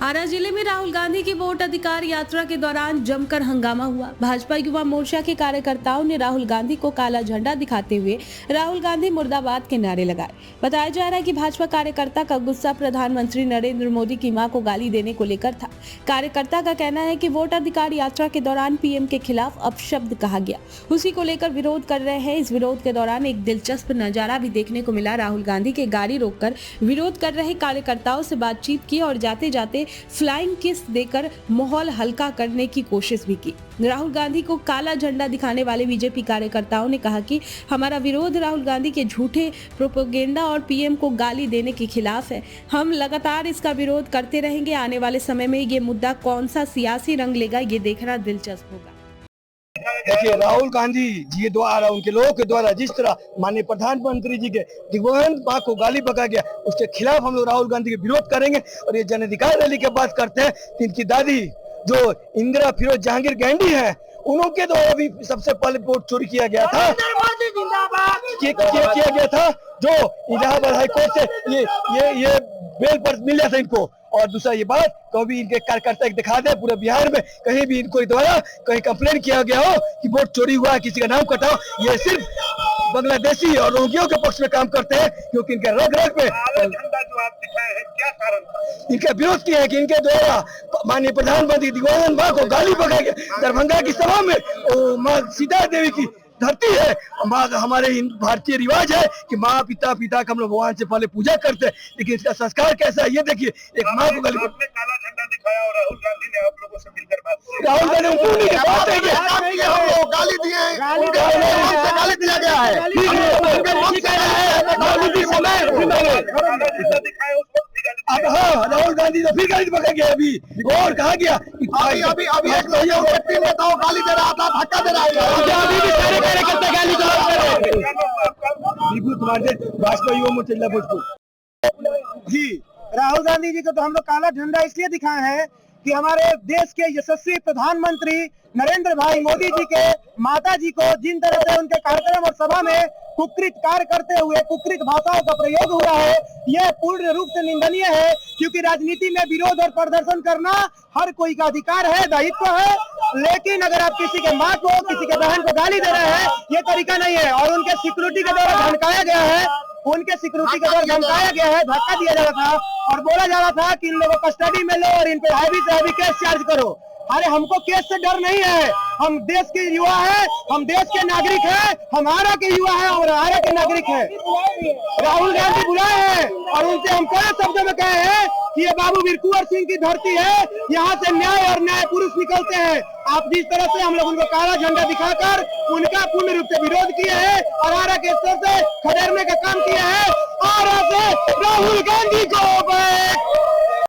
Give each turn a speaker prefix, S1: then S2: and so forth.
S1: आरा जिले में राहुल गांधी की वोट अधिकार यात्रा के दौरान जमकर हंगामा हुआ। भाजपा युवा मोर्चा के कार्यकर्ताओं ने राहुल गांधी को काला झंडा दिखाते हुए राहुल गांधी मुर्दाबाद के नारे लगाए। बताया जा रहा है कि भाजपा कार्यकर्ता का गुस्सा प्रधानमंत्री नरेंद्र मोदी की मां को गाली देने को लेकर था। कार्यकर्ता का कहना है कि वोट अधिकार यात्रा के दौरान पीएम के खिलाफ अपशब्द कहा गया, उसी को लेकर विरोध कर रहे हैं। इस विरोध के दौरान एक दिलचस्प नजारा भी देखने को मिला। राहुल गांधी के गाड़ी रोककर विरोध कर रहे कार्यकर्ताओं से बातचीत की और जाते जाते फ्लाइंग किस देकर माहौल हल्का करने की कोशिश भी की। राहुल गांधी को काला झंडा दिखाने वाले बीजेपी कार्यकर्ताओं ने कहा कि हमारा विरोध राहुल गांधी के झूठे प्रोपेगेंडा और पीएम को गाली देने के खिलाफ है। हम लगातार इसका विरोध करते रहेंगे। आने वाले समय में ये मुद्दा कौन सा सियासी रंग लेगा, ये देखना दिलचस्प होगा।
S2: देखिए, राहुल गांधी जी द्वारा, उनके लोगों के द्वारा जिस तरह माननीय प्रधानमंत्री जी के दिग्वंत मां को गाली बका गया, उसके खिलाफ हम लोग राहुल गांधी के विरोध करेंगे। और ये जन अधिकार रैली की बात करते हैं, इनकी दादी जो इंदिरा फिरोज जहांगीर गांधी है, उनके द्वारा भी सबसे पहले वोट चोरी किया गया था, किया गया था, जो इलाहाबाद हाईकोर्ट से ये बेल पर मिला था इनको। और दूसरा ये बात, कभी इनके कार्यकर्ता दिखा दे पूरे बिहार में कहीं भी इनको द्वारा कहीं कंप्लेन किया गया हो कि वोट चोरी हुआ, किसी का नाम कटा हो। ये सिर्फ बांग्लादेशी और रोगियों के पक्ष में काम करते हैं, क्योंकि इनके रग रग पे क्या कारण इनका विरोध किया है कि इनके द्वारा माननीय प्रधानमंत्री दिग्वंत मां को गाली बका गया। दरभंगा की सभा में माँ सीता देवी की धरती है, हमारे भारतीय रिवाज है कि माँ पिता का हम लोग भगवान से पहले पूजा करते हैं, लेकिन इसका संस्कार कैसा है ये देखिए। एक माँ को गाली,
S3: आपने काला झंडा दिखाया और राहुल गांधी ने आप लोगों से मिलकर बात की।
S2: राहुल गांधी ने गाली दिए,
S3: गाली दिया गया है।
S2: अब हाँ, राहुल गांधी तो फिर गाली पकड़ गया अभी, और कहा गया
S3: अभी गाली दे रहा था, धक्का दे रहा
S2: भाजपा युवा मोर्चा भोजपुर
S4: जी। राहुल गांधी जी को तो हम लोग काला झंडा इसलिए दिखाए हैं कि हमारे देश के यशस्वी प्रधानमंत्री नरेंद्र भाई मोदी जी के माता जी को जिन तरह से उनके कार्यक्रम और सभा में कुकृत कार्य करते हुए कुकृत भाषाओं का प्रयोग हुआ है, यह पूर्ण रूप से निंदनीय है। क्योंकि राजनीति में विरोध और प्रदर्शन करना हर कोई का अधिकार है, दायित्व है, लेकिन अगर आप किसी के माँ को, किसी के बहन को गाली दे रहे हैं, ये तरीका नहीं है। और उनके सिक्योरिटी के द्वारा धमकाया गया है, धक्का दिया जा रहा था और बोला जा रहा था कि इन लोगों को कस्टडी में लो और इन पे हैवी से हैवी केस चार्ज करो। अरे हमको केस से डर नहीं है, हम देश के युवा है, हम देश के नागरिक है, हम आरा के युवा है और आरा के नागरिक है। राहुल गांधी बुलाए हैं और उनसे हम कड़े शब्दों में कहे हैं कि ये बाबू वीर कुंवर सिंह की धरती है, यहाँ से न्याय और न्याय पुरुष निकलते हैं। आप जिस तरह से हम लोग उनको काला झंडा दिखाकर उनका पूर्ण रूप से विरोध किए हैं और आरा के स्तर से खदेड़ने का काम किया है, आरा से राहुल गांधी को